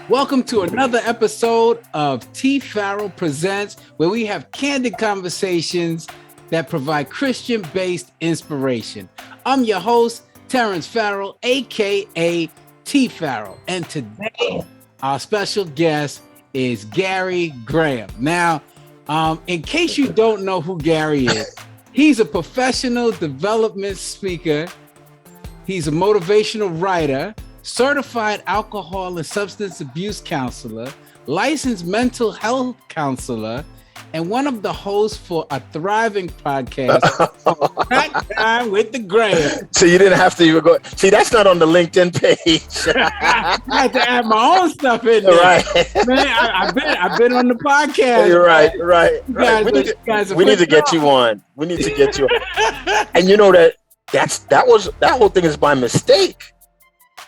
Welcome to another episode of TFarrell Presents, where we have candid conversations that provide Christian-based inspiration. I'm your host, Terrence Farrell, aka TFarrell, and today our special guest is Garry Graham. Now, in case you don't know who Garry is, he's a professional development speaker. He's a motivational writer, certified alcohol and substance abuse counselor, licensed mental health counselor, and one of the hosts for a thriving podcast, Crack Time with the Graham. So you didn't have to even go. See, that's not on the LinkedIn page. I had to add my own stuff in there. Right. Man, I've been on the podcast. You're right. We need to get you on. We need to get you on. And you know that whole thing is by mistake.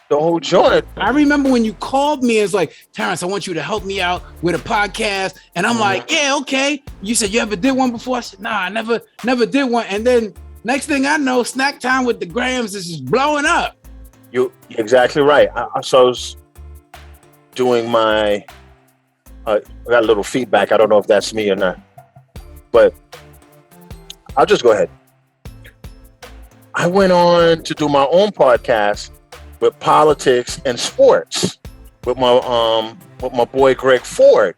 The whole joint. I remember when you called me, it's like, Terrence, I want you to help me out with a podcast. And I'm like, yeah, okay. You said you ever did one before? I said, nah, I never did one. And then next thing I know, Snack Time with the Grahams is just blowing up. You're exactly right. I was doing I got a little feedback. I don't know if that's me or not, but I'll just go ahead. I went on to do my own podcast with politics and sports with my boy Greg Ford,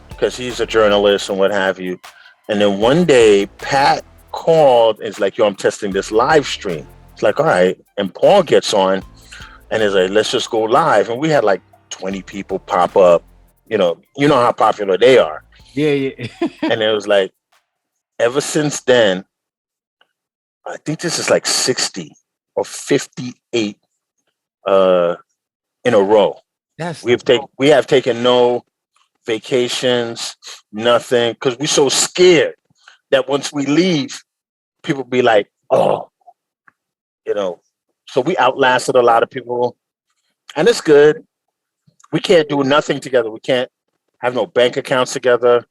because he's a journalist and what have you. And then one day Pat called and is like, yo, I'm testing this live stream. It's like, all right. And Paul gets on and is like, let's just go live. And we had like 20 people pop up. You know how popular they are. Yeah. And it was like, ever since then, I think this is like 60 or 58 in a row. We have taken no vacations, nothing, because we're so scared that once we leave, people be like, oh, so we outlasted a lot of people, and it's good. We can't do nothing together. We can't have no bank accounts together.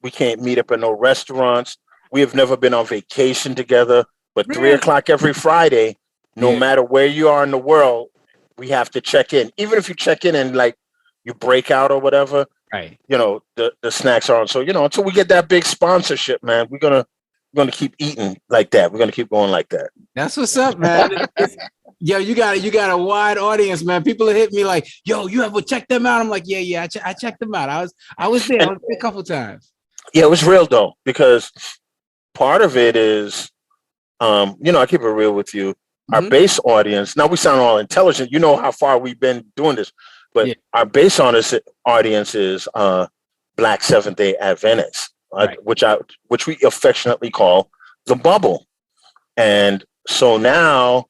We can't meet up at no restaurants. We have never been on vacation together, but Really? 3:00 every Friday, no matter where you are in the world, we have to check in. Even if you check in and like you break out or whatever, Right. The snacks are on. So, until we get that big sponsorship, man, we're gonna keep eating like that. We're gonna keep going like that. That's what's up, man. Yo, you got a wide audience, man. People are hitting me like, yo, you ever check them out? I'm like, yeah, I checked them out. I was there a couple times. Yeah, it was real though, because part of it is, I keep it real with you. Our base audience, now we sound all intelligent. You know how far we've been doing this, but our base audience is Black Seventh-day Adventists, right. which we affectionately call the bubble. And so now,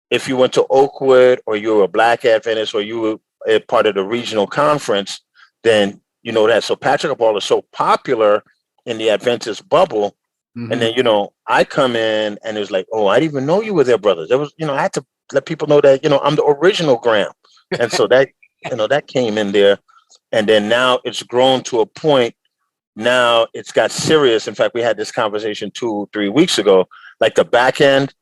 if you went to Oakwood or you were a Black Adventist or you were a part of the regional conference, then you know that. So Patrick Paul is so popular in the Adventist bubble. And then, I come in and it was like, oh, I didn't even know you were there, brothers. There was, I had to let people know that, I'm the original Graham. And so that, that came in there. And then now it's grown to a point. Now it's got serious. In fact, we had this conversation 2-3 weeks ago, like the back end.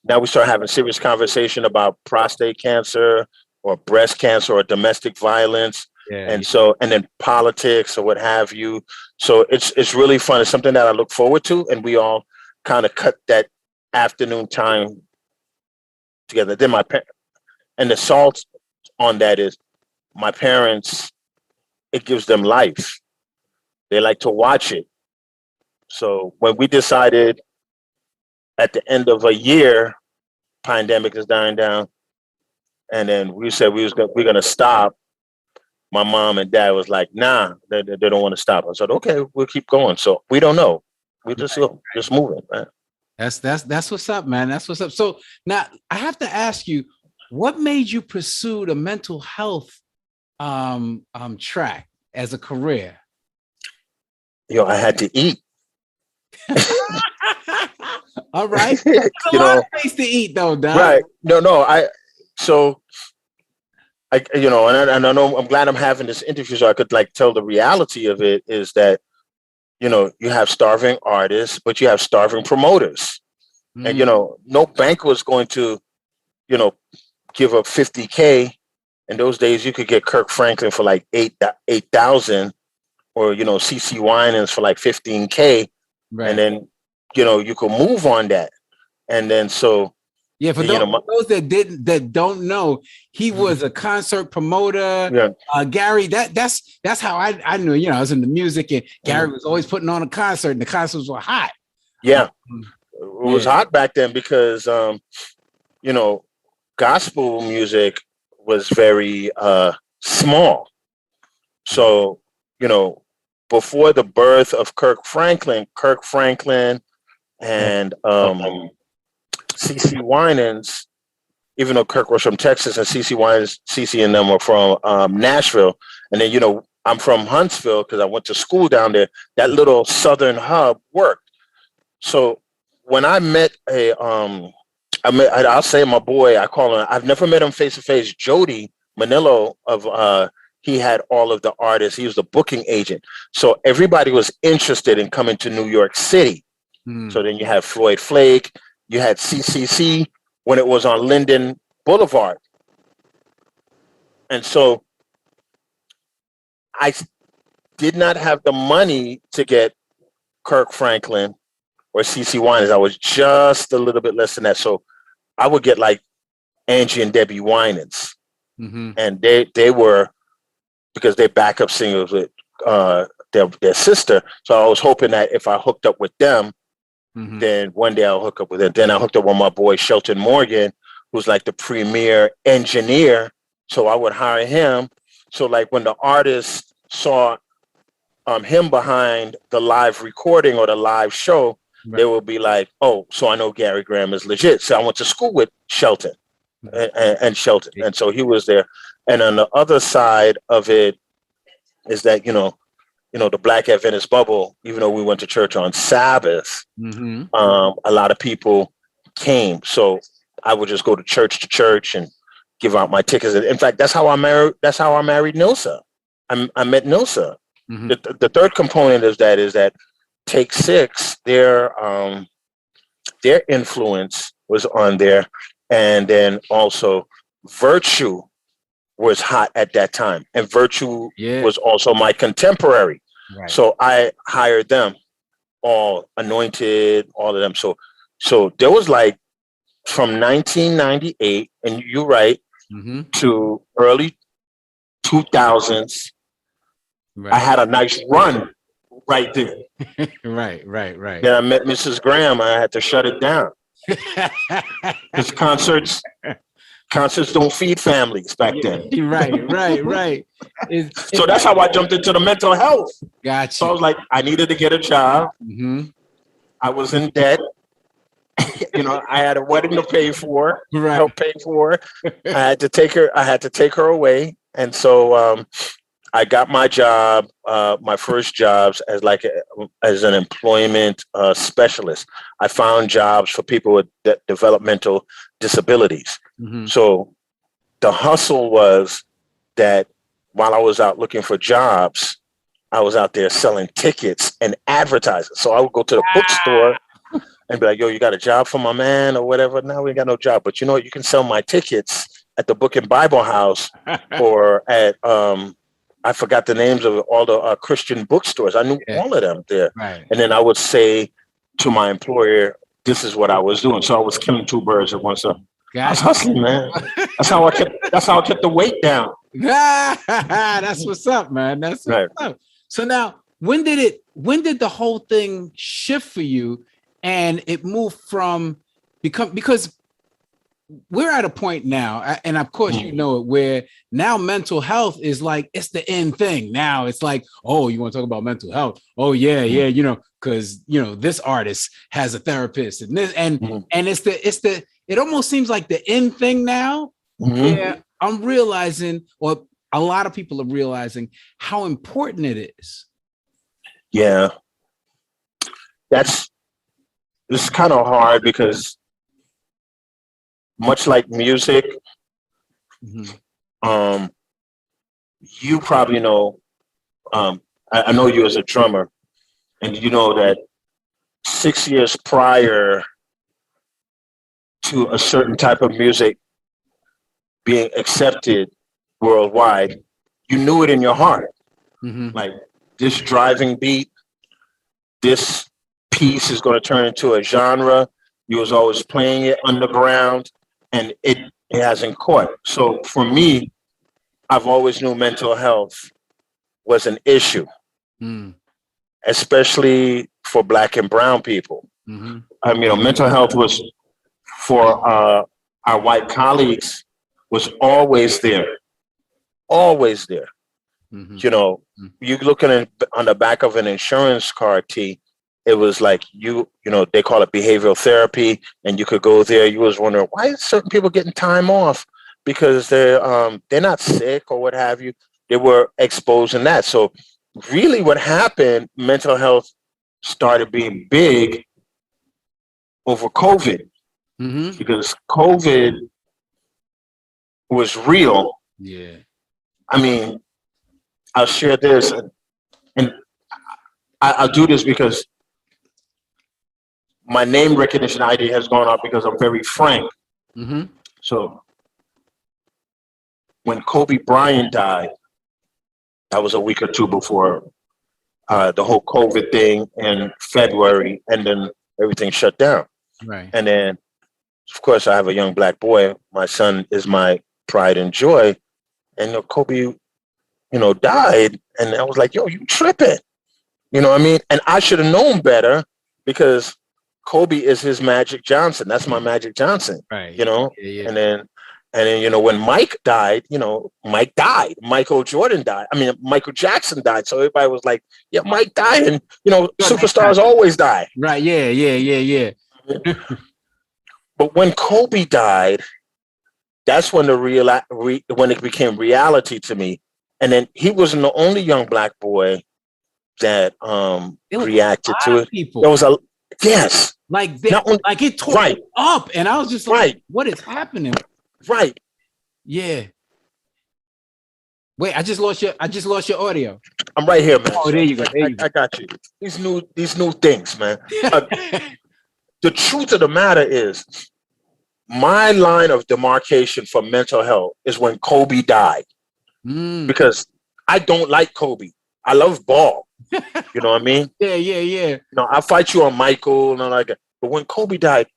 Now we start having serious conversation about prostate cancer or breast cancer or domestic violence. And then politics or what have you. So it's really fun. It's something that I look forward to. And we all kind of cut that afternoon time together. Then and the salt on that is my parents, it gives them life. They like to watch it. So when we decided at the end of a year, pandemic is dying down. And then we said we're going to stop. My mom and dad was like, nah, they don't want to stop. I said, okay, we'll keep going. So we don't know. We just moving, man. That's what's up, man. That's what's up. So now I have to ask you, what made you pursue the mental health track as a career? I had to eat. All right. There's a lot of ways to eat though, Don. Right. No. And I know I'm glad I'm having this interview so I could like tell the reality of it is that, you have starving artists, but you have starving promoters. And, no bank was going to, give up $50K in those days you could get Kirk Franklin for like 8,000, or CC Winans for like 15K, Right. and then you could move on that, and then so. Yeah, for those that don't know, he was a concert promoter. Yeah. Garry, that's how I knew. I was into music, and Garry was always putting on a concert, and the concerts were hot. Yeah, it was hot back then because gospel music was very small. So before the birth of Kirk Franklin and CC Winans, even though Kirk was from Texas and CC and them were from Nashville, and then I'm from Huntsville because I went to school down there. That little southern hub worked. So when I met I'll say my boy, I call him. I've never met him face to face. Jody Manillo he had all of the artists. He was the booking agent. So everybody was interested in coming to New York City. So then you had Floyd Flake, you had CCC when it was on Linden Boulevard. And so I did not have the money to get Kirk Franklin or CC Winans. I was just a little bit less than that. So I would get like Angie and Debbie Winans. And they were, because they're backup singers with their sister. So I was hoping that if I hooked up with them, then one day I'll hook up with it. Then I hooked up with my boy Shelton Morgan, who's like the premier engineer. So I would hire him. So like when the artist saw him behind the live recording or the live show, they will be like, oh, so I know Garry Graham is legit. So I went to school with Shelton and Shelton. And so he was there. And on the other side of it is that, the Black Adventist bubble, even though we went to church on Sabbath, a lot of people came. So I would just go to church and give out my tickets. In fact, that's how I married Nilsa. I met Nilsa. The third component is that Take Six, their influence was on there. And then also Virtue was hot at that time. And Virtue was also my contemporary. Right. So I hired them, all Anointed, all of them. So there was like from 1998, and you're right, to early 2000s, I had a nice run right there. Right. Then I met Mrs. Graham. I had to shut it down. Because concerts don't feed families back then. Right. So that's how I jumped into the mental health. Gotcha. So I was like, I needed to get a job. I was in debt. I had a wedding to pay for, help pay for. I had to take her away. And so I got my job, my first jobs as an employment specialist. I found jobs for people with developmental disabilities. So the hustle was that while I was out looking for jobs, I was out there selling tickets and advertising. So I would go to the bookstore and be like, yo, you got a job for my man or whatever? No, we ain't got no job. But you know what? You can sell my tickets at the Book and Bible House or at, I forgot the names of all the Christian bookstores. I knew all of them there. Right. And then I would say to my employer, this is what I was doing. So I was killing two birds at one stone. Gotcha. I was hustling, man. That's how I kept the weight down. That's what's up, man. That's what's up. So now, when did the whole thing shift for you, and it moved from because we're at a point now, and of course you know it, where now mental health is like it's the end thing. Now it's like, oh, you want to talk about mental health? Oh yeah, because this artist has a therapist, and this and it almost seems like the end thing now. Yeah, I'm realizing, or a lot of people are realizing how important it is. Yeah, it's kind of hard because much like music, you probably know, I know you as a drummer, and you know that 6 years prior to a certain type of music being accepted worldwide, you knew it in your heart. Mm-hmm. Like this driving beat, this piece is going to turn into a genre. You was always playing it underground, and it hasn't caught. So for me, I've always knew mental health was an issue, Mm. especially for Black and brown people. Mm-hmm. Mental health was for our white colleagues was always there. Mm-hmm. You know, you looking at on the back of an insurance card, T, it was like they call it behavioral therapy, and you could go there. You was wondering why is certain people getting time off because they're not sick or what have you. They were exposed in that. So really, what happened? Mental health started being big over COVID Mm-hmm. because COVID was real. Yeah. I mean, I'll share this, and I'll do this because my name recognition ID has gone up because I'm very frank. Mm-hmm. So when Kobe Bryant died, that was a week or two before the whole COVID thing in February, and then everything shut down. Right. And then, of course, I have a young Black boy. My son is my pride and joy. And Kobe, died, and I was like, "Yo, you tripping?" You know what I mean? And I should have known better because Kobe is his Magic Johnson. That's my Magic Johnson. Right. Yeah. And then when Mike died, Mike died. Michael Jordan died. Michael Jackson died. So everybody was like, yeah, Mike died. And, superstars always die. Right. Yeah. But when Kobe died, that's when when it became reality to me. And then he wasn't the only young Black boy that reacted to it. People. There was yes. Like it tore me up. And I was just like, what is happening? Right. Yeah. Wait, I just lost your audio. I'm right here, man. Oh, there you go. I got you. These new things, man. The truth of the matter is, my line of demarcation for mental health is when Kobe died. Because I don't like Kobe. I love ball. You know what I mean? Yeah. I'll fight you on Michael and all like that. But when Kobe died,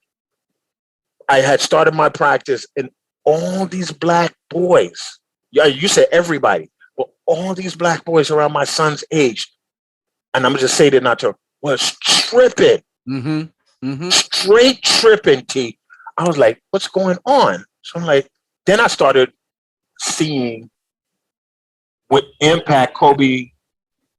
I had started my practice, and all these Black boys, yeah, you said everybody, but all these Black boys around my son's age, and I'm gonna just say that not to, was tripping. Straight tripping, T. I was like, what's going on? So I'm like, then I started seeing what impact Kobe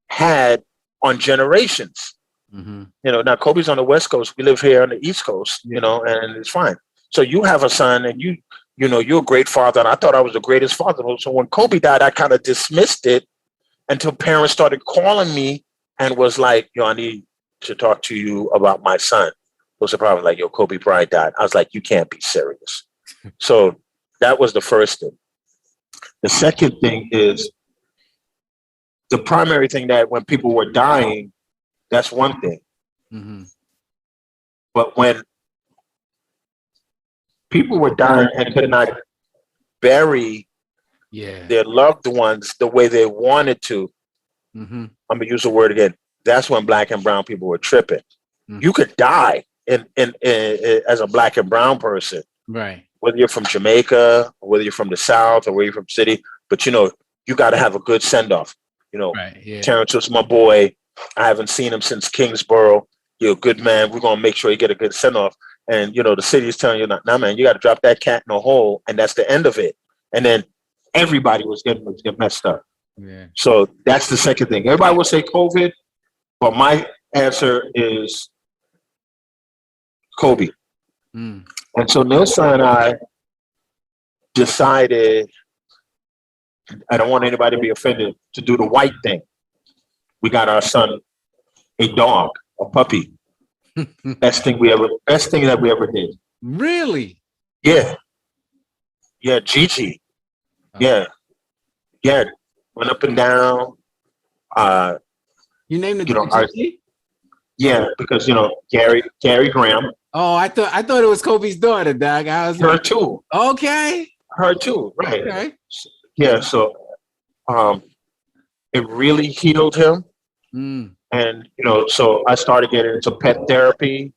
had on generations. Now Kobe's on the West Coast. We live here on the East Coast, and it's fine. So you have a son, and you're a great father, and I thought I was the greatest father. So when Kobe died, I kind of dismissed it until parents started calling me and was like, I need to talk to you about my son. What's the problem? Like, Kobe Bryant died. I was like, you can't be serious. So that was the first thing. The second thing is the primary thing, that when people were dying, that's one thing. But when people were dying and could not bury their loved ones the way they wanted to, I'm going to use the word again. That's when Black and brown people were tripping. You could die in as a Black and brown person. Right. Whether you're from Jamaica, or whether you're from the South, or where you're from the city, but you got to have a good send-off. Right, yeah. Terrence was my boy. I haven't seen him since Kingsborough. You're a good man. We're going to make sure you get a good send-off. And, the city is telling you, nah, man, you got to drop that cat in a hole, and that's the end of it. And then everybody was getting messed up. Yeah. So that's the second thing. Everybody will say COVID, but my answer is Kobe. And so Nilsa and I decided, I don't want anybody to be offended, to do the white thing. We got our son a dog, a puppy. Best thing that we ever did. Really? Yeah. Yeah, Gigi. Yeah. Went up and down. You named it Gigi? Yeah, because Garry Graham. Oh, I thought it was Kobe's daughter, Doug. Her too. Okay. Her too, right. Okay. yeah, so it really healed him. Mm, And, so I started getting into pet therapy.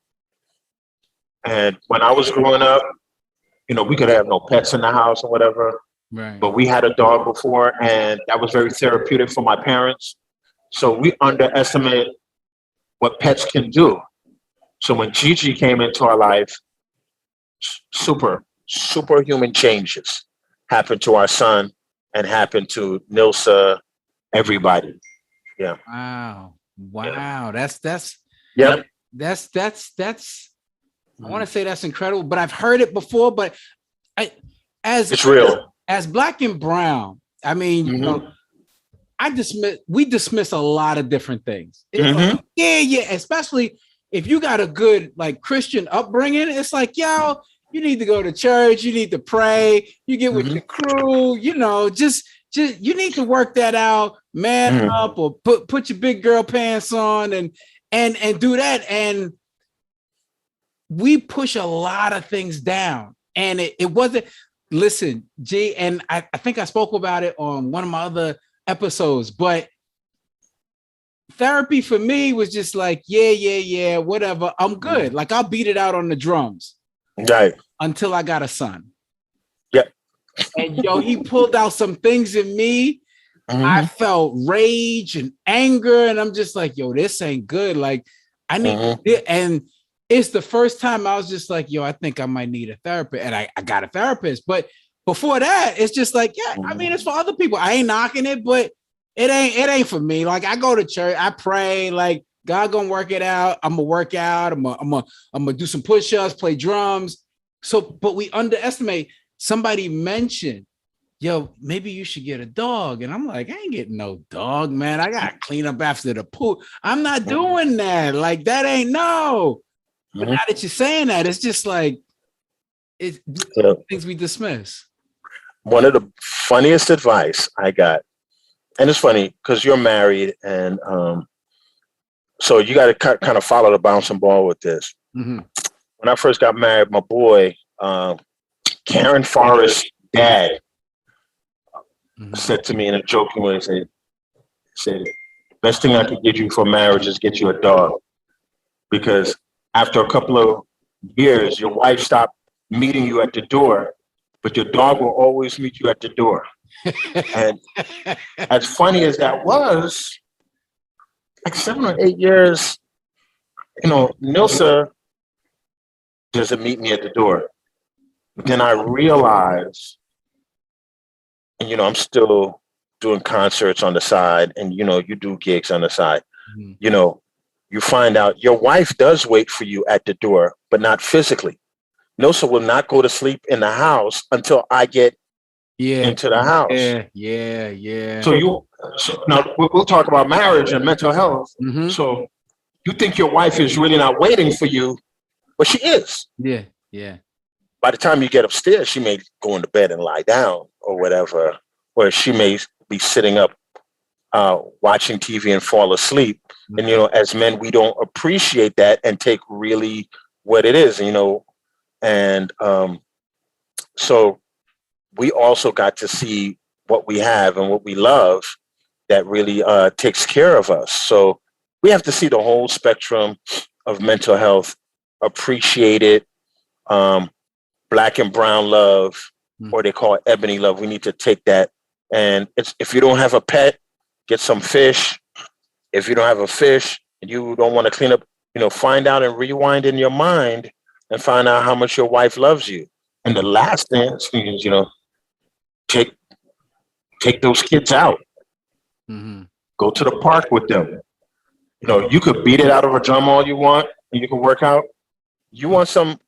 And when I was growing up, we could have no pets in the house or whatever, right. but we had a dog before, and that was very therapeutic for my parents. So we underestimate what pets can do. So when Gigi came into our life, superhuman changes happened to our son and happened to Nilsa, everybody. Yeah. Wow. Yeah. Wow. That's Yep. that's I want to say that's incredible, but I've heard it before, but I It's real. as black and brown, I mean, we dismiss a lot of different things. Yeah, especially if you got a good like Christian upbringing. It's like, yo, you need to go to church, you need to pray, you get with your crew, just you need to work that out, man up, or put your big girl pants on and do that. And we push a lot of things down, and it wasn't. Listen, G, and I think I spoke about it on one of my other episodes, but therapy for me was just like, yeah, whatever. I'm good. Like I'll beat it out on the drums. Right. Until I got a son. Yep. And yo, he pulled out some things in me. I felt rage and anger. And I'm just like, yo, this ain't good. Like I need and it's the first time I was just like, yo, I think I might need a therapist. And I got a therapist. But before that, it's just like, yeah, I mean, it's for other people. I ain't knocking it, but it ain't for me. Like I go to church, I pray, like God gonna work it out. I'm gonna work out. I'm gonna do some push-ups, play drums. So, but we underestimate. Somebody mentioned, yo, maybe you should get a dog. And I'm like, I ain't getting no dog, man. I gotta clean up after the poop. I'm not doing that. Like that ain't no. But now that you're saying that, it's just like it's things we dismiss. One of the funniest advice I got, and it's funny because you're married, and so you got to kind of follow the bouncing ball with this. When I first got married, my boy, Karen Forrest's dad, said to me in a joking way, said, best thing I could get you for marriage is get you a dog. Because after a couple of years, your wife stopped meeting you at the door, but your dog will always meet you at the door. And as funny as that was, like 7 or 8 years, Nilsa doesn't meet me at the door. Then I realized, and I'm still doing concerts on the side, and you do gigs on the side. You find out your wife does wait for you at the door, but not physically. Nilsa will not go to sleep in the house until I get into the house. Yeah. So now we'll talk about marriage and mental health. So you think your wife is really not waiting for you, but she is. Yeah. By the time you get upstairs, she may go into bed and lie down or whatever, or she may be sitting up watching TV and fall asleep. And, as men, we don't appreciate that and take really what it is, and so we also got to see what we have and what we love that really takes care of us. So we have to see the whole spectrum of mental health, appreciate it, black and brown love, or they call it ebony love. We need to take that. And if you don't have a pet, get some fish. If you don't have a fish and you don't want to clean up, find out and rewind in your mind and find out how much your wife loves you. And the last thing is, take those kids out. Go to the park with them. You could beat it out of a drum all you want, and you can work out. You want some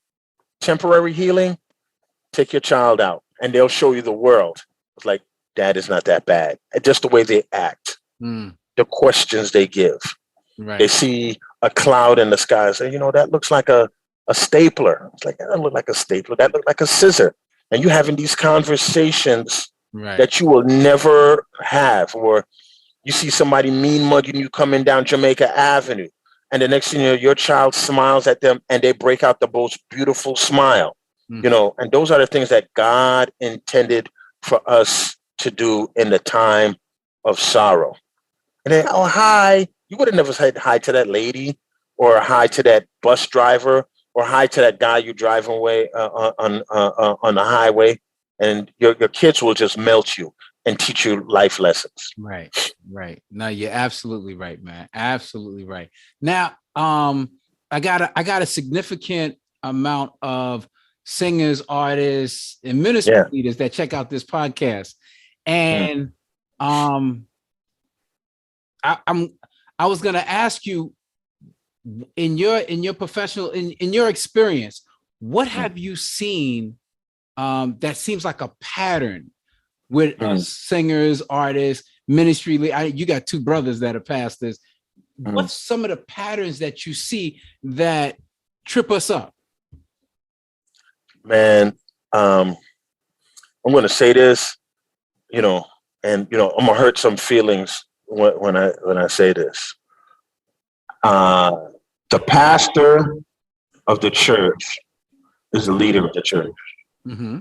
temporary healing? Take your child out, and they'll show you the world. It's like, Dad is not that bad. And just the way they act, the questions they give. Right. They see a cloud in the sky and say, that looks like a stapler. It's like, that doesn't look like a stapler. That looks like a scissor. And you're having these conversations that you will never have. Or you see somebody mean mugging you coming down Jamaica Avenue. And the next thing you know, your child smiles at them and they break out the most beautiful smile. And those are the things that God intended for us to do in the time of sorrow. And then, oh, hi. You would have never said hi to that lady or hi to that bus driver or hi to that guy you're driving away on the highway. And your kids will just melt you and teach you life lessons. Right. No, you're absolutely right, man. Absolutely right. Now, I got a significant amount of singers, artists, and ministry leaders that check out this podcast. And I was gonna ask you, in your professional, in your experience, what have you seen that seems like a pattern with singers, artists, ministry? You got two brothers that are pastors. What's some of the patterns that you see that trip us up? Man, I'm going to say this, and I'm going to hurt some feelings when I say this. The pastor of the church is the leader of the church. Mm-hmm.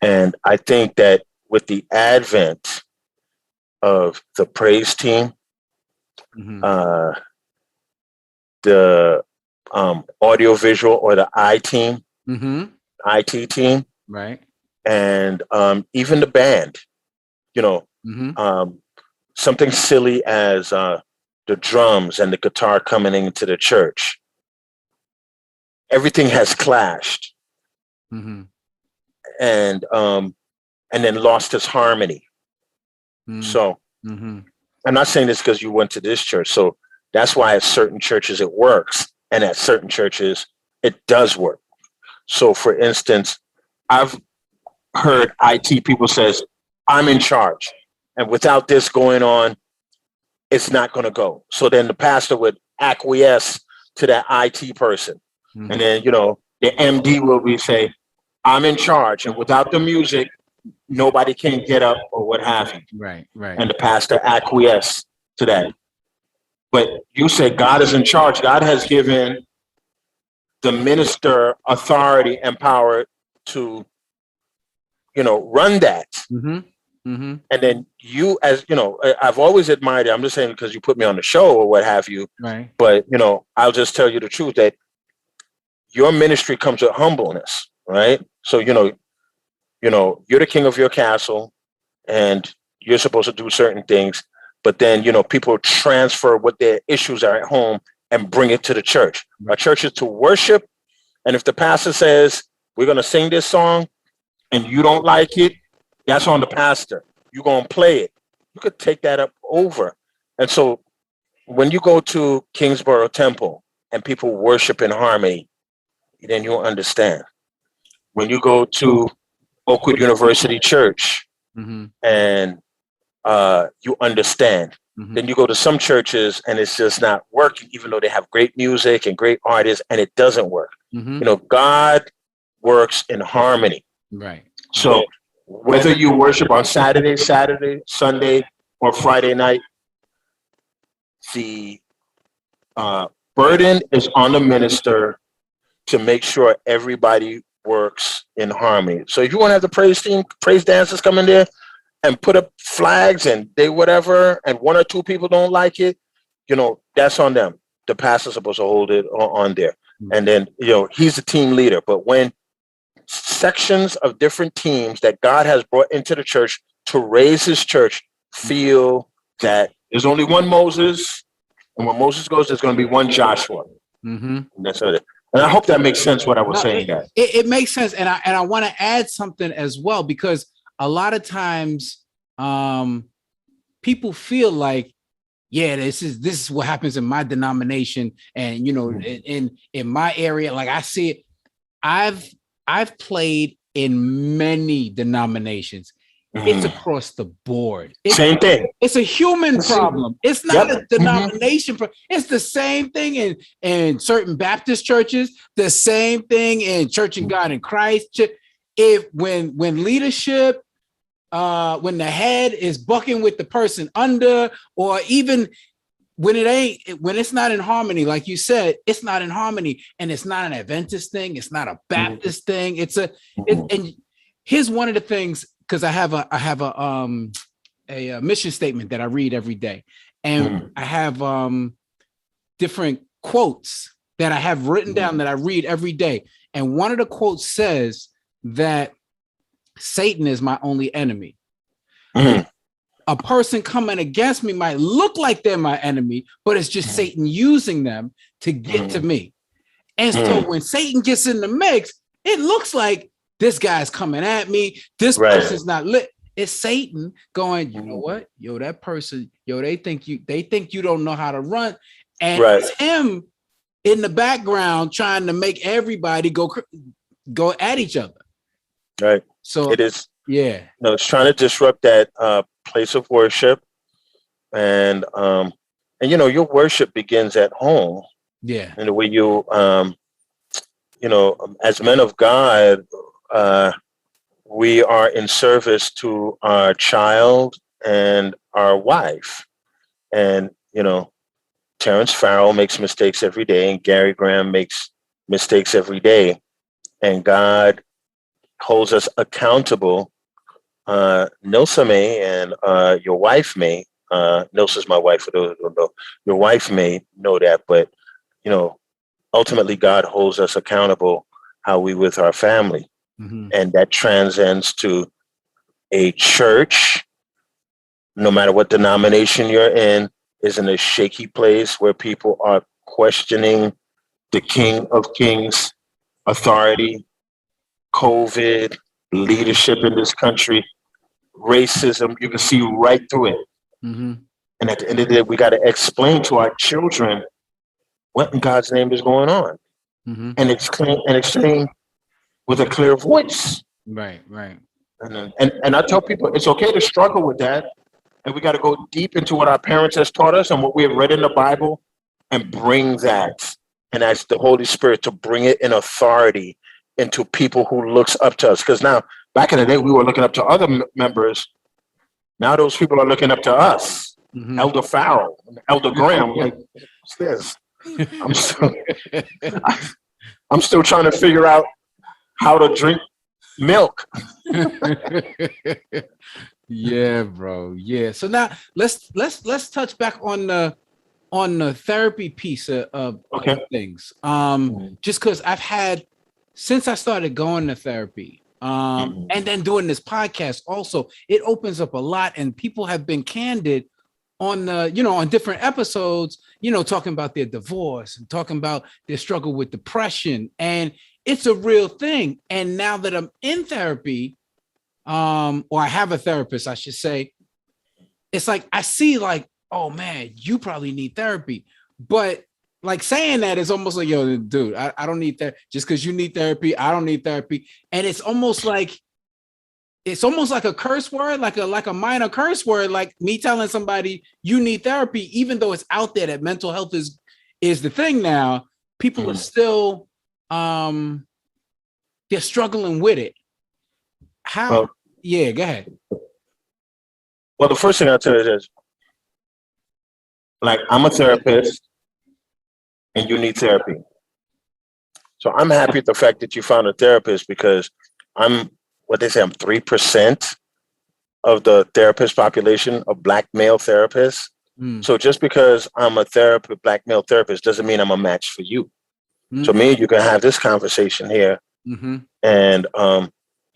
And I think that with the advent of the praise team, the audiovisual or the IT team, right, and even the band, something silly as the drums and the guitar coming into the church. Everything has clashed, and then lost its harmony. So I'm not saying this because you went to this church. So that's why at certain churches it works, and at certain churches it does work. So, for instance, I've heard IT people says, "I'm in charge, and without this going on, it's not going to go." So then the pastor would acquiesce to that IT person, and then the MD will say, "I'm in charge, and without the music, nobody can get up," or what have you. Right. And the pastor acquiesced to that. But you said God is in charge. God has given the minister authority and power to, run that. And then you, as I've always admired it. I'm just saying because you put me on the show or what have you. Right. But I'll just tell you the truth that your ministry comes with humbleness, right? So you're the king of your castle, and you're supposed to do certain things. But then people transfer what their issues are at home and bring it to the church. Right. Our church is to worship, and if the pastor says we're going to sing this song, and you don't like it, that's on the pastor. You're going to play it. You could take that up over. And so when you go to Kingsborough Temple and people worship in harmony, then you'll understand. When you go to Oakwood University Church and you understand. Then you go to some churches and it's just not working, even though they have great music and great artists, and it doesn't work. God works in harmony. Right. So whether you worship on Saturday, Sunday, or Friday night, the burden is on the minister to make sure everybody works in harmony. So if you want to have the praise team, praise dancers come in there and put up flags and they whatever, and one or two people don't like it, that's on them. The pastor's supposed to hold it on there. And then, he's the team leader. But when sections of different teams that God has brought into the church to raise his church feel that there's only one Moses, and when Moses goes, there's going to be one Joshua. And that's it. And I hope that makes sense what I was saying. It makes sense. And I want to add something as well, because a lot of times people feel like, this is what happens in my denomination. And, in my area, like I see it, I've played in many denominations. It's across the board. Same thing. It's a human problem. It's not a denomination problem. It's the same thing in certain Baptist churches, the same thing in Church of God in Christ. When leadership, when the head is bucking with the person under, or even when it's not in harmony, like you said, it's not in harmony, and it's not an Adventist thing. It's not a Baptist thing. And here's one of the things because I have a mission statement that I read every day, and I have different quotes that I have written down that I read every day. And one of the quotes says that Satan is my only enemy. A person coming against me might look like they're my enemy, but it's just Satan using them to get to me. And so when Satan gets in the mix, it looks like this guy's coming at me. This person's not lit. It's Satan going, you know what? Yo, that person, they think you don't know how to run. And it's him in the background trying to make everybody go at each other. Right. So it is. Yeah. No, it's trying to disrupt that place of worship. And your worship begins at home. Yeah. And the way you, as men of God, we are in service to our child and our wife. And, Terrence Farrell makes mistakes every day, and Garry Graham makes mistakes every day. And God holds us accountable. Nilsa may, and your wife may, Nilsa's my wife, for those who don't know, your wife may know that, but, ultimately God holds us accountable how we with our family. And that transcends to a church, no matter what denomination you're in, is in a shaky place where people are questioning the King of Kings authority, COVID, leadership in this country, racism. You can see right through it. And at the end of the day, we got to explain to our children what in God's name is going on, and explain with a clear voice. Right. And I tell people it's okay to struggle with that, and we got to go deep into what our parents has taught us and what we have read in the Bible, and bring that, and ask the Holy Spirit to bring it in authority into people who looks up to us. Because now, back in the day, we were looking up to other members. Now those people are looking up to us. Elder Farrell, Elder Graham. Like, what's this? I'm still trying to figure out how to drink milk. Yeah, bro. Yeah. So now let's touch back on the therapy piece of things. Just because I've had, since I started going to therapy, and then doing this podcast also, it opens up a lot, and people have been candid on on different episodes, talking about their divorce and talking about their struggle with depression, and it's a real thing. And now that I'm in therapy, or I have a therapist, I should say, it's like I see like, oh man, you probably need therapy. But like saying that is almost like, yo, dude, I don't need that. Just because you need therapy, I don't need therapy. And it's almost like a curse word, like a minor curse word, like me telling somebody you need therapy, even though it's out there that mental health is the thing now. People are still they're struggling with it. How? Yeah, go ahead. Well, the first thing I'll tell you is, like, I'm a therapist and you need therapy. So I'm happy at the fact that you found a therapist, because I'm 3% of the therapist population of Black male therapists. So just because I'm a Black male therapist doesn't mean I'm a match for you. So me and you can have this conversation here, and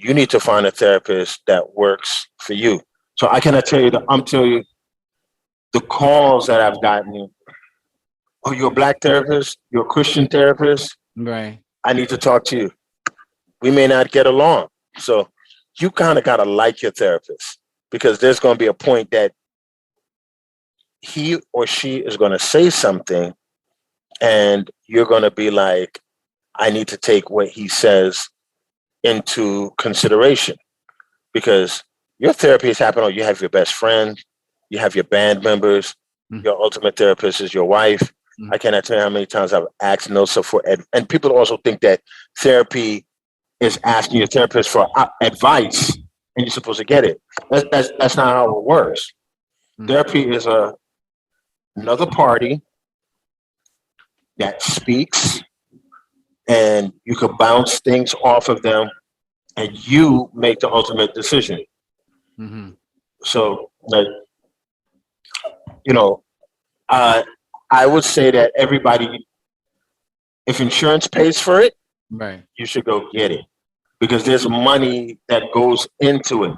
you need to find a therapist that works for you. So I cannot tell you I'm telling you the calls that I've gotten. Oh, you're a Black therapist? You're a Christian therapist? Right. I need to talk to you. We may not get along. So you kind of got to like your therapist, because there's going to be a point that he or she is going to say something and you're going to be like, I need to take what he says into consideration, because your therapy is happening. You have your best friend, you have your band members, your ultimate therapist is your wife. I cannot tell you how many times I've asked Nilsa for and people also think that therapy is asking your therapist for advice and you're supposed to get it. That's not how it works. Therapy is another party that speaks, and you can bounce things off of them, and you make the ultimate decision. Mm-hmm. So, like, you know, I would say that everybody, if insurance pays for it, Right. you should go get it because there's money that goes into it.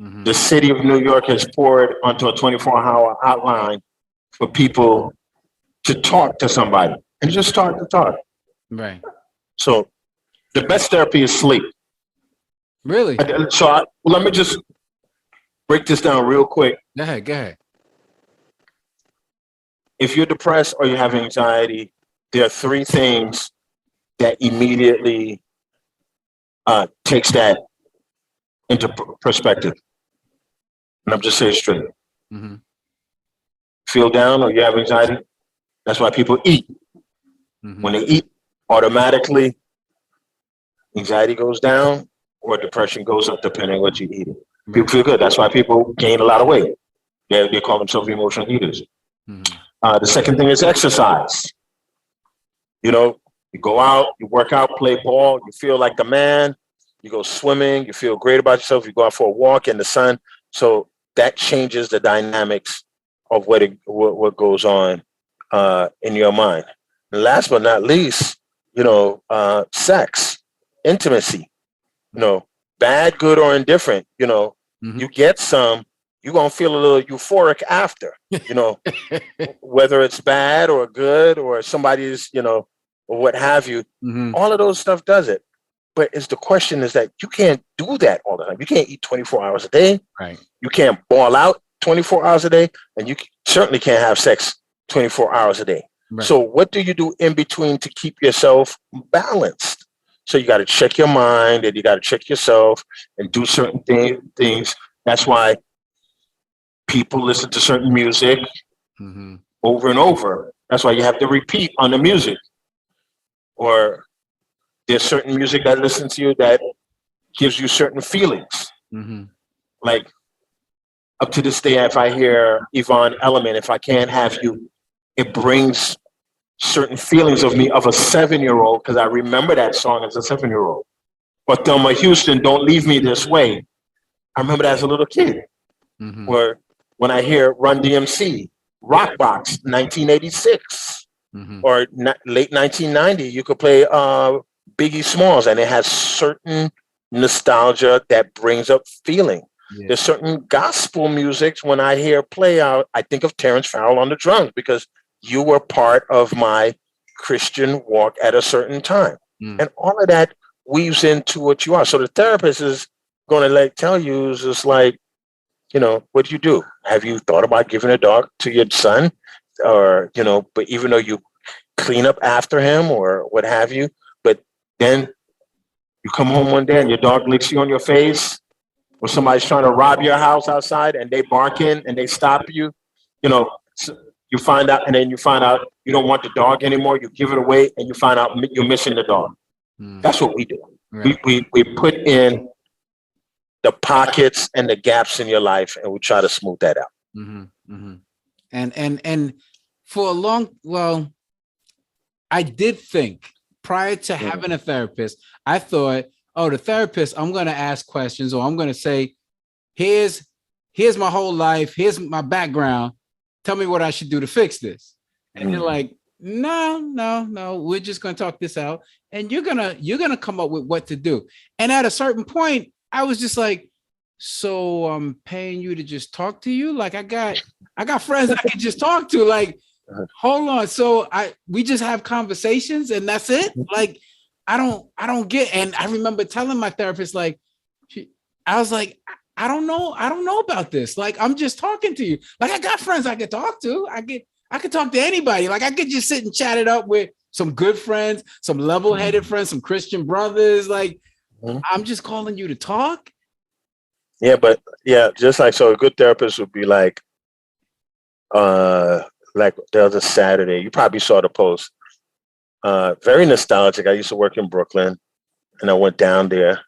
Mm-hmm. The city of New York has poured onto a 24-hour hotline for people to talk to somebody and just start to talk. Right. So the best therapy is sleep. Really? So let me just break this down real quick. Go ahead. Go ahead. If you're depressed or you have anxiety, there are three things that immediately takes that into perspective. And I'm just saying straight. Mm-hmm. Feel down or you have anxiety, that's why people eat. Mm-hmm. When they eat, automatically anxiety goes down or depression goes up depending on what you eat. Right. People feel good. That's why people gain a lot of weight. They call themselves emotional eaters. Mm-hmm. The second thing is exercise. You know, you go out, you work out, play ball, you feel like the man, you go swimming, you feel great about yourself, you go out for a walk in the sun. So that changes the dynamics of what goes on in your mind. And last but not least, sex, intimacy, bad, good, or indifferent, Mm-hmm. you get some, you're going to feel a little euphoric after, whether it's bad or good or somebody's, or what have you. Mm-hmm. All of those stuff does it. But the question is that you can't do that all the time. You can't eat 24 hours a day. Right. You can't ball out 24 hours a day. And you certainly can't have sex 24 hours a day. Right. So what do you do in between to keep yourself balanced? So you got to check your mind and you got to check yourself and do certain things. That's why people listen to certain music Mm-hmm. over and over. That's why you have to repeat on the music. Or there's certain music that listens to you that gives you certain feelings. Mm-hmm. Like up to this day, if I hear Yvonne Elliman, If I Can't Have You, it brings certain feelings of me of a 7-year-old because I remember that song as a 7-year-old. Or Thelma Houston, Don't Leave Me This Way. I remember that as a little kid. Mm-hmm. Or when I hear Run DMC, Rockbox, 1986. Mm-hmm. Or late 1990, you could play Biggie Smalls, and it has certain nostalgia that brings up feeling. Yeah. There's certain gospel music when I hear play out, I think of Terrence Farrell on the drums because you were part of my Christian walk at a certain time. And all of that weaves into what you are. So the therapist is going to tell you is just like, what do you do? Have you thought about giving a dog to your son? Or, but even though you clean up after him or what have you, but then you come home one day and your dog licks you on your face, or somebody's trying to rob your house outside and they bark in and they stop you, you find out, and then you find out you don't want the dog anymore. You give it away and you find out you're missing the dog. That's what we do. Right. We put in the pockets and the gaps in your life and we try to smooth that out. Mm-hmm. Mm-hmm. And for a long, I did think prior to having a therapist, I thought, the therapist, I'm going to ask questions or I'm going to say, here's my whole life. Here's my background. Tell me what I should do to fix this. And you're like, no, we're just going to talk this out. And you're going to come up with what to do. And at a certain point, I was just like, so I'm paying you to just talk to you? Like I got friends I can just talk to. Like, hold on. So we just have conversations and that's it. Like, I don't get. And I remember telling my therapist, I was like, I don't know about this. Like, I'm just talking to you. Like, I got friends I could talk to. I could talk to anybody. Like, I could just sit and chat it up with some good friends, some level-headed friends, some Christian brothers. Like, I'm just calling you to talk. Yeah, but just like so, a good therapist would be like the other Saturday. You probably saw the post. Very nostalgic. I used to work in Brooklyn, and I went down there,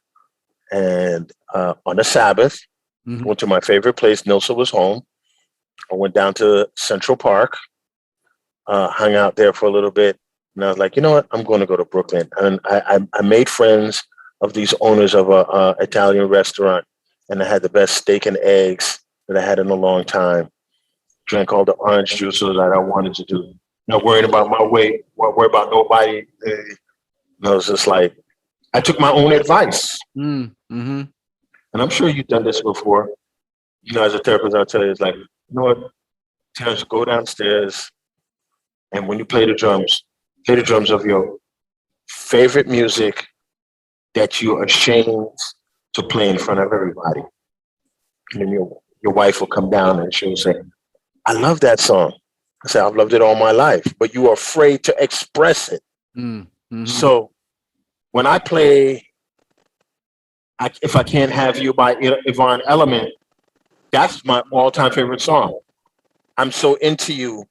and on a Sabbath, went to my favorite place. Nilsa was home. I went down to Central Park, hung out there for a little bit, and I was like, you know what? I'm going to go to Brooklyn, and I made friends of these owners of a Italian restaurant. and I had the best steak and eggs that I had in a long time. Drank all the orange juices that I wanted to do. Not worrying about my weight, not worried about nobody. I was just like, I took my own advice. Mm-hmm. And I'm sure you've done this before. You know, as a therapist, I'll tell you, it's like, you know what, Terrence, go downstairs, and when you play the drums of your favorite music that you're ashamed to play in front of everybody. And then your wife will come down and she'll say, I love that song. I say, I've loved it all my life, but you are afraid to express it. Mm-hmm. So when I play If I Can't Have You by Yvonne Element, that's my all-time favorite song. I'm So Into You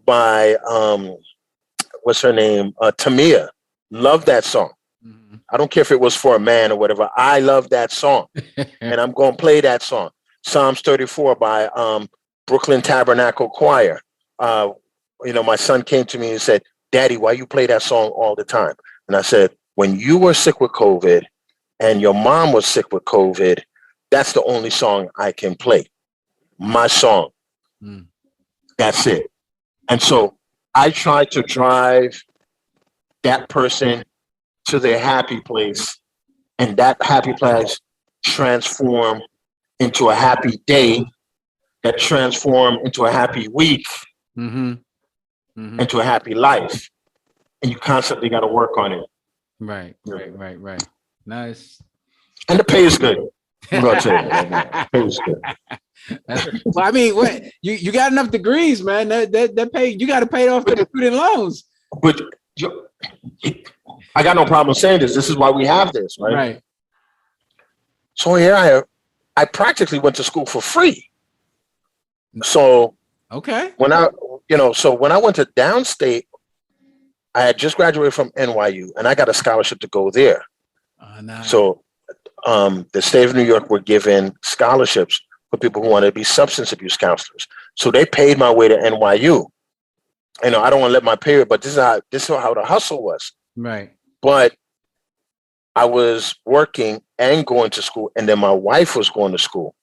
by, what's her name? Tamia. Love that song. Mm-hmm. I don't care if it was for a man or whatever. I love that song. And I'm going to play that song. Psalms 34 by Brooklyn Tabernacle Choir. My son came to me and said, Daddy, why you play that song all the time? And I said, when you were sick with COVID and your mom was sick with COVID, that's the only song I can play. My song. That's it. And so I try to drive that person to their happy place, and that happy place transform into a happy day, that transform into a happy week, into a happy life. And you constantly got to work on it. Right. Nice. And the pay is good. I'm going to tell you that. The pay is good. Well, I mean, what you got enough degrees, man. That pay, you got to pay off the student loans. But I got no problem saying this. This is why we have this, right? Right. So here I practically went to school for free. So okay. When I went to downstate, I had just graduated from NYU and I got a scholarship to go there. Nice. So the state of New York were giving scholarships for people who wanted to be substance abuse counselors. So they paid my way to NYU. I don't want to let my pay, but this is how the hustle was. Right. But I was working and going to school, and then my wife was going to school.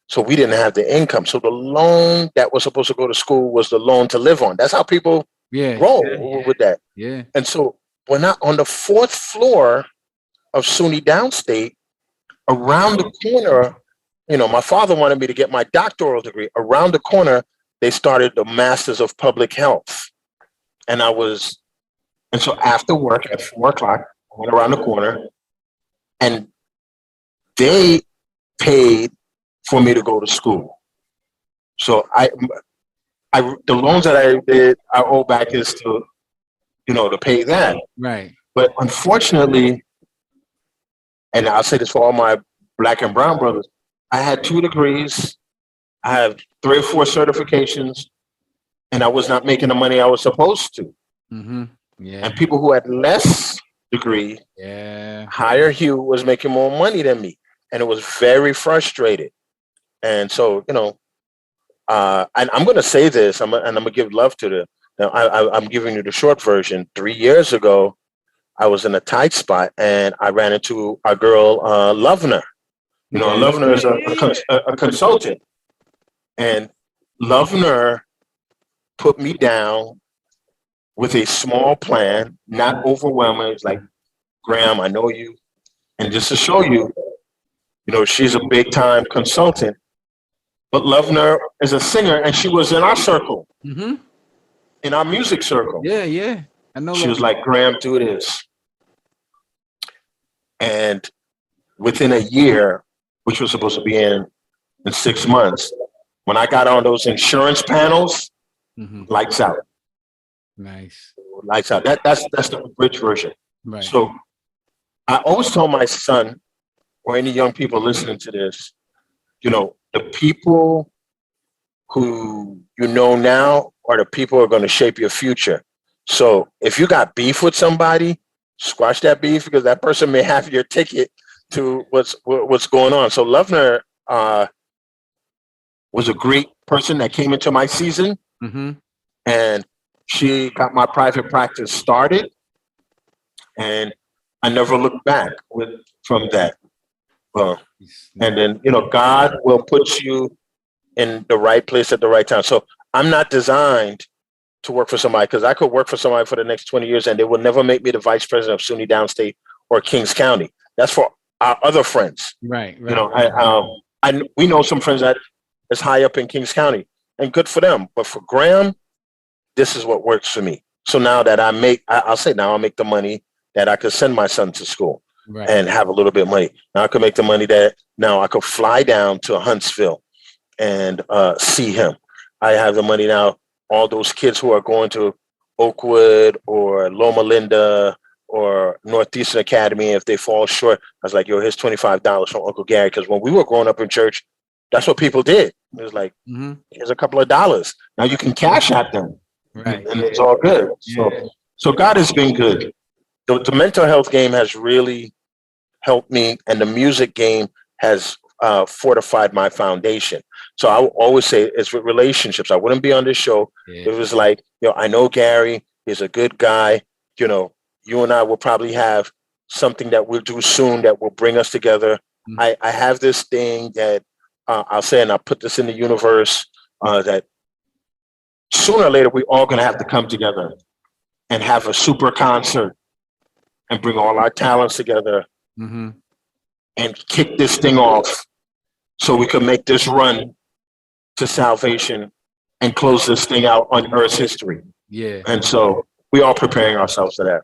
So we didn't have the income. So the loan that was supposed to go to school was the loan to live on. That's how people roll with that. Yeah. And so when on the fourth floor of SUNY Downstate, around the corner, my father wanted me to get my doctoral degree. Around the corner, they started the Masters of Public Health. And so after work at 4:00, I went around the corner and they paid for me to go to school. So the loans that I owe back is to pay that. Right. But unfortunately, and I'll say this for all my Black and brown brothers, I had 2 degrees, I have 3 or 4 certifications, and I was not making the money I was supposed to. Mm-hmm. Yeah. And people who had less degree, higher hue, was making more money than me. And it was very frustrated. And so, and I'm going to say this, and I'm going to give love to I'm giving you the short version. 3 years ago, I was in a tight spot and I ran into our girl, Lovner. Lovner is a consultant. And Lovner put me down with a small plan, not overwhelming. It's like, Graham, I know you. And just to show you, she's a big time consultant. But Lovner is a singer, and she was in our circle, in our music circle. Yeah. I know. She was like, Graham, do this. And within a year, which was supposed to be in 6 months, when I got on those insurance panels, lights out. Nice. Lights out. That's the bridge version. Right. So I always tell my son, or any young people listening to this, the people who now are the people who are going to shape your future. So if you got beef with somebody, squash that beef, because that person may have your ticket to what's going on. So Lovner was a great person that came into my season, and she got my private practice started, and I never looked back from that. And then, God will put you in the right place at the right time. So I'm not designed to work for somebody, because I could work for somebody for the next 20 years and they will never make me the vice president of SUNY Downstate or Kings County. That's for our other friends. Right. We know some friends that is high up in Kings County, and good for them. But for Graham, this is what works for me. So now that I'll make the money that I could send my son to school and have a little bit of money. Now I could make the money that now I could fly down to Huntsville and see him. I have the money now. All those kids who are going to Oakwood or Loma Linda or Northeastern Academy, if they fall short, I was like, yo, here's $25 from Uncle Gary. Because when we were growing up in church, that's what people did. It was like, here's a couple of dollars. Now you can cash at them. Right. And it's all good. Yeah. So God has been good. The mental health game has really helped me, and the music game has fortified my foundation. So I will always say it's with relationships. I wouldn't be on this show. Yeah. It was like, I know Gary, he's a good guy. You and I will probably have something that we'll do soon that will bring us together. I have this thing that I'll say, and I'll put this in the universe, that sooner or later, we're all going to have to come together and have a super concert and bring all our talents together and kick this thing off so we can make this run to salvation and close this thing out on Earth's history. Yeah. And so we are preparing ourselves for that.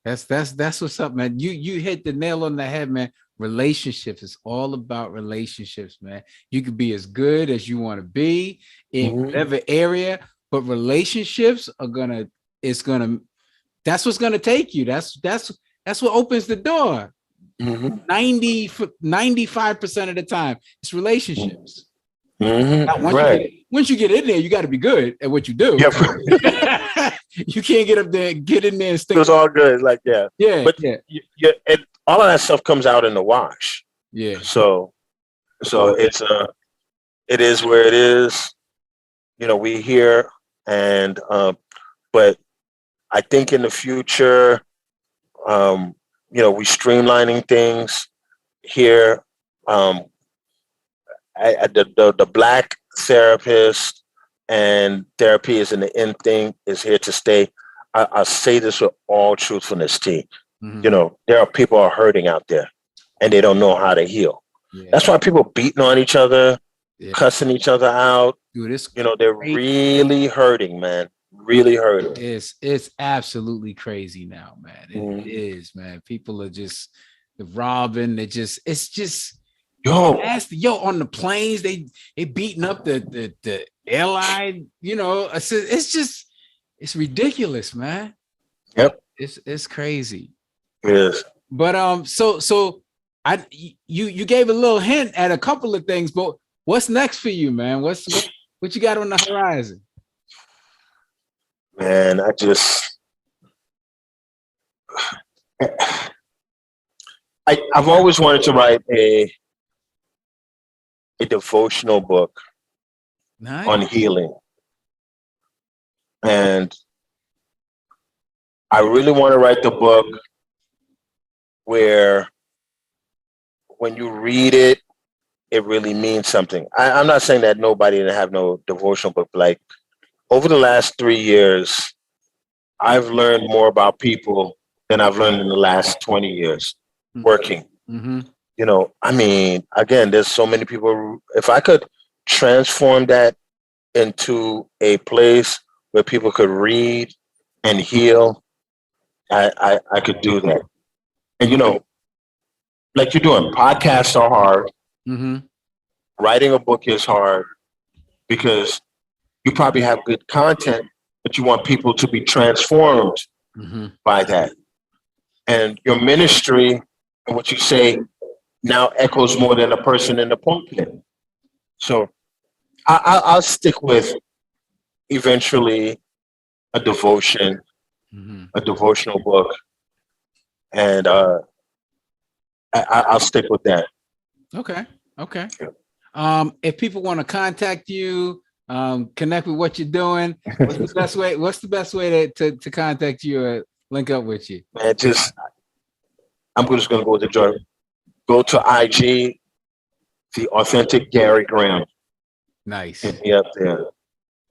That's what's up, man. You hit the nail on the head, man. Relationships is all about relationships, man. You could be as good as you want to be in whatever area, but relationships are that's what's gonna take you. That's what opens the door. 95% of the time, it's relationships. Once you get in there, you got to be good at what you do. Yep. You can't get in there and stick. It's all good, but all of that stuff comes out in the wash. Yeah. So it's it is where it is. We hear, and but I think in the future, we streamlining things here. The Black therapist and therapy is in the end thing is here to stay. I say this with all truthfulness, T. There are people are hurting out there and they don't know how to heal. Yeah. That's why people beating on each other, cussing each other out. Dude, they're really hurting, man. Really hurting. It's absolutely crazy now, man. It is, man. People are just robbing. It's just nasty. On the planes, they beating up the airline. It's ridiculous, man. Yep. It's crazy. It is. But so you gave a little hint at a couple of things, but what's next for you, man? What you got on the horizon? Man, I've always wanted to write a devotional book on healing. And I really want to write the book where when you read it, it really means something. I'm not saying that nobody didn't have no devotional book. Like over the last 3 years, I've learned more about people than I've learned in the last 20 years working. Again, there's so many people. If I could transform that into a place where people could read and heal, I could do that. And like you're doing, podcasts are hard. Writing a book is hard because you probably have good content, but you want people to be transformed by that. And your ministry and what you say now echoes more than a person in the pulpit. So I'll stick with eventually a devotion, a devotional book, and I'll stick with that. Okay. If people want to contact you, connect with what you're doing, what's the best way to contact you or link up with you? Man, I'm just gonna go with the Go to IG, the authentic Garry Graham. Nice. Hit me up there.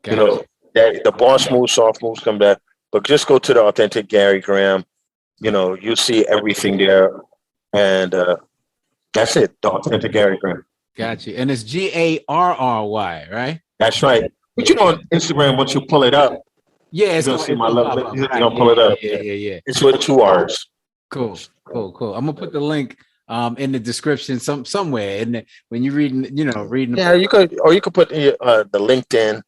Gotcha. You know, that the boss moves, soft moves come back. But just go to the authentic Garry Graham. You know, you'll see everything there. And that's it. The authentic Garry Graham. Gotcha. And it's Garry, right? That's right. But you know, on Instagram, once you pull it up, Yeah, it's you're gonna see my love. You're gonna right. pull it up. Yeah. It's with 2 R's. Cool. I'm gonna put the link in the description somewhere. And when you're reading, reading. Yeah, you could put the LinkedIn.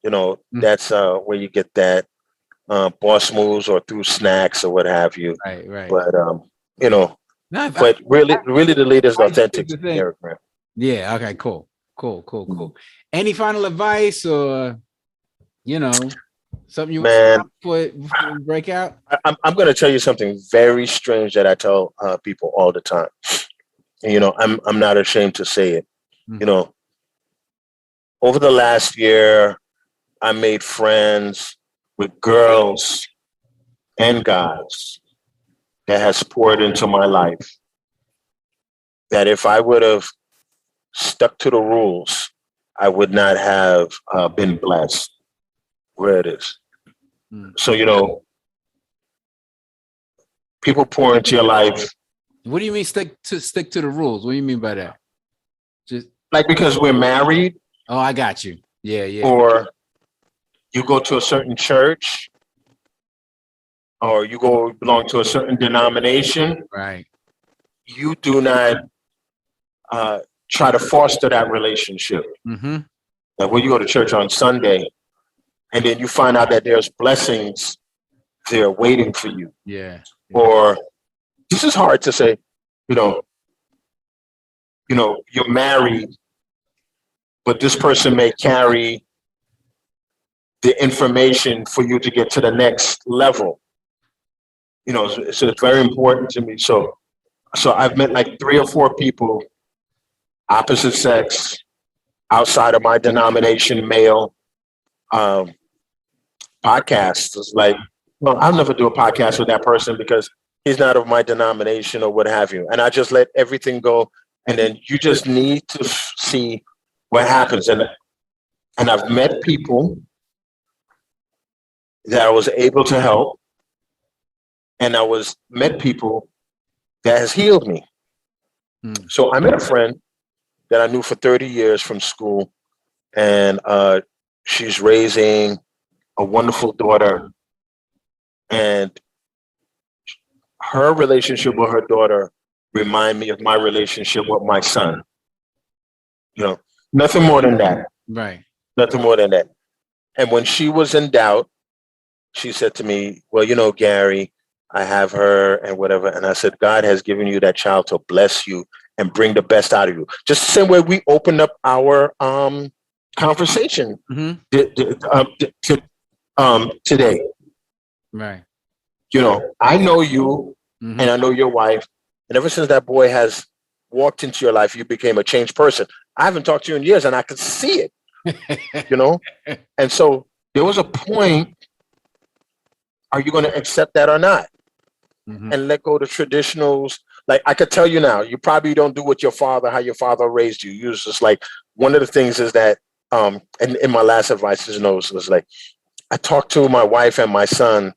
You know, that's where you get that boss moves or through snacks or what have you. Right. But you know, but really the leader is authentic. Yeah. Okay. Cool. Any final advice or something you want before we break out? I'm going to tell you something very strange that I tell people all the time. And, you know, I'm not ashamed to say it. You know, over the last year, I made friends with girls and guys that has poured into my life. That if I would have stuck to the rules, I would not have been blessed where it is. So, you know, people pour into your life. What do you mean stick to the rules? What do you mean by that? Just like because we're married. Oh, I got you. Yeah. Or you go to a certain church, or you belong to a certain denomination. Right. You do not try to foster that relationship. Like when you go to church on Sunday, and then you find out that there's blessings there waiting for you. Yeah. Or this is hard to say, you know, you're married, but this person may carry the information for you to get to the next level. You know, so it's very important to me. So I've met like 3 or 4 people, opposite sex, outside of my denomination, male, podcasts. It's like, well, I'll never do a podcast with that person because he's not of my denomination or what have you. And I just let everything go. And then you just need to see what happens. And I've met people that I was able to help. And I met people that has healed me. So I met a friend that I knew for 30 years from school. And she's raising a wonderful daughter. And her relationship with her daughter remind me of my relationship with my son. You know, nothing more than that. Right. Nothing more than that. And when she was in doubt, she said to me, well, you know, Garry, I have her and whatever. And I said, God has given you that child to bless you and bring the best out of you. Just the same way we opened up our conversation today. Right. You know, I know you and I know your wife. And ever since that boy has walked into your life, you became a changed person. I haven't talked to you in years and I could see it, you know? And so there was a point, are you going to accept that or not? And let go of the traditionals. Like I could tell you now, you probably don't do what how your father raised you. You was just like, one of the things is that, and in my last advice, was like, I talked to my wife and my son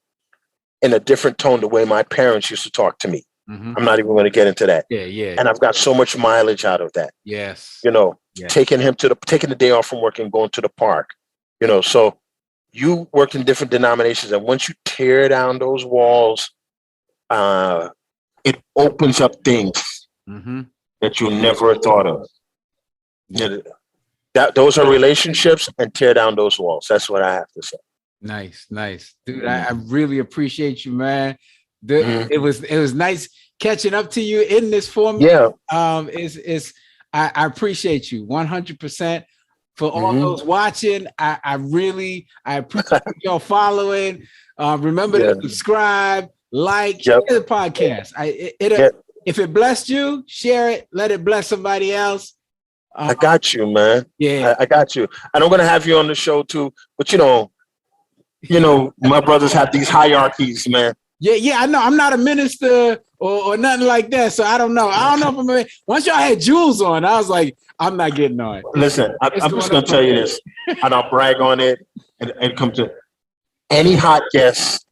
in a different tone, the way my parents used to talk to me. I'm not even going to get into that. Yeah. And I've got so much mileage out of that. Yes. You know, taking the day off from work and going to the park. You know, so you worked in different denominations, and once you tear down those walls, it opens up things that you never thought of. You know, those are relationships, and tear down those walls. That's what I have to say. Nice. Dude, I really appreciate you, man. It was nice catching up to you in this format. Yeah. I appreciate you 100%. For all those watching, I appreciate y'all following. Remember to subscribe, like, share the podcast. If it blessed you, share it. Let it bless somebody else. I got you, man. Yeah, I got you. And I'm gonna have you on the show too. But you know, my brothers have these hierarchies, man. Yeah. I know. I'm not a minister or nothing like that. So I don't know. If once y'all had Jules on, I was like, I'm not getting on. Listen, I'm just going to tell you this, and I'll brag on it and come to any hot guest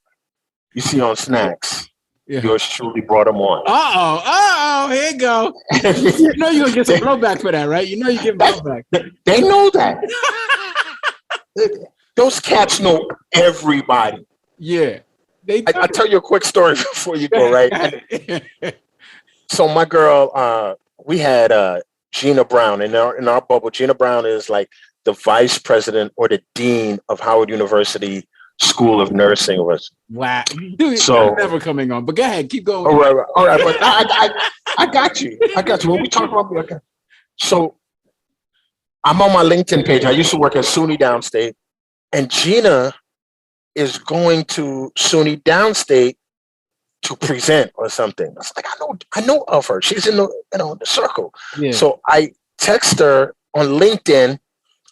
you see on Snacks. Yeah. Yours truly brought them on. Here you go. You know you're going to get some blowback for that, right? You know you get blowback. They know that. Those cats know everybody. Yeah. I'll tell you a quick story before you go, right? So my girl, we had Gina Brown in our bubble. Gina Brown is like the vice president or the dean of Howard University School of Nursing. Wow. Dude, so never coming on, but go ahead, keep going. All right. But I got you. When we talk about me, so I'm on my LinkedIn page. I used to work at SUNY Downstate, and Gina is going to SUNY Downstate to present or something. I was like, I know of her. She's in the circle. Yeah. So I text her on LinkedIn,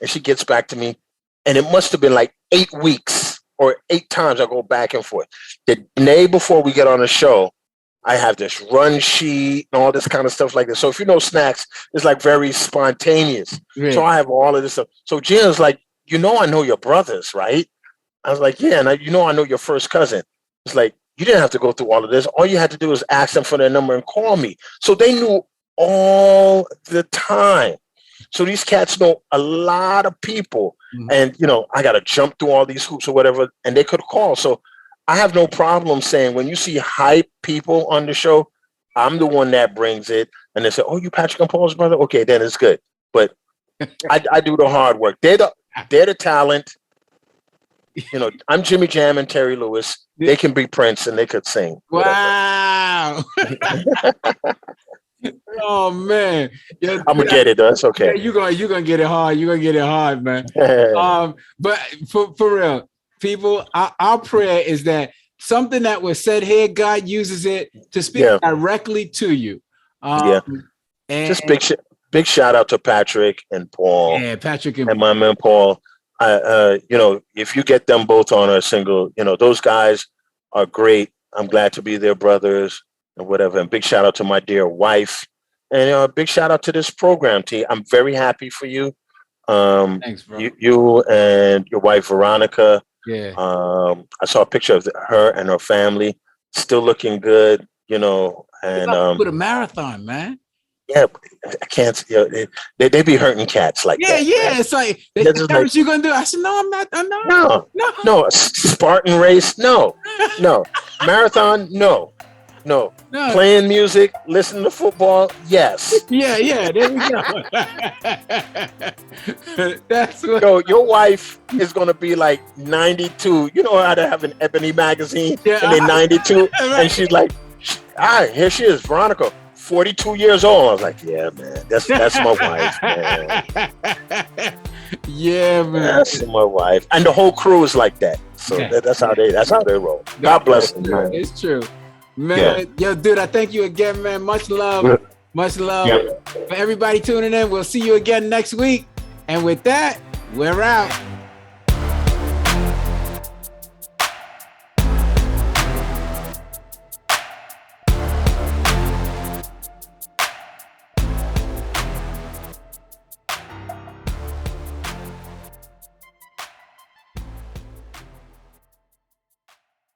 and she gets back to me, and it must have been like 8 weeks or 8 times I go back and forth. The day before we get on the show, I have this run sheet and all this kind of stuff like this. So if you know Snacks, it's like very spontaneous. Yeah. So I have all of this stuff. So Gina's like, I know your brothers, right? I was like, yeah, and I know your first cousin. It's like, you didn't have to go through all of this. All you had to do was ask them for their number and call me. So they knew all the time. So these cats know a lot of people. Mm-hmm. And, I got to jump through all these hoops or whatever, and they could call. So I have no problem saying when you see hype people on the show, I'm the one that brings it. And they say, oh, you Patrick and Paul's brother? Okay, then it's good. But I do the hard work. They're the talent. I'm Jimmy Jam and Terry Lewis. They can be Prince and they could sing. Wow. Oh man. Yeah, I'm gonna get it though. That's okay. Yeah, you're gonna get it hard. You're gonna get it hard, man. But for real, people, our prayer is that something that was said here, God uses it to speak directly to you. And just big shout out to Patrick and Paul. Yeah, Patrick and my man Paul. If you get them both on a single, those guys are great. I'm glad to be their brothers and whatever. And big shout out to my dear wife, and a big shout out to this program team. I'm very happy for you. Thanks, bro. You and your wife Veronica. Yeah. I saw a picture of her and her family, still looking good. And with a marathon, man. Yeah, I can't. They be hurting cats like that. Yeah. Right? It's like what you gonna do? I said, no, I'm not. No. Spartan race, no. Marathon, no. Playing music, listening to football, yes. Yeah. There we go. That's what. Your wife is gonna be like 92. You know how to have an Ebony magazine, and they're 92, right. And she's like, here she is, Veronica. 42 years old. I was like, yeah, man, that's my wife, man. Yeah, man. That's my wife. And the whole crew is like that. So that's how they roll. God bless them, man. It's true. Man, yo, dude, I thank you again, man. Much love. Much love. For everybody tuning in. We'll see you again next week. And with that, we're out.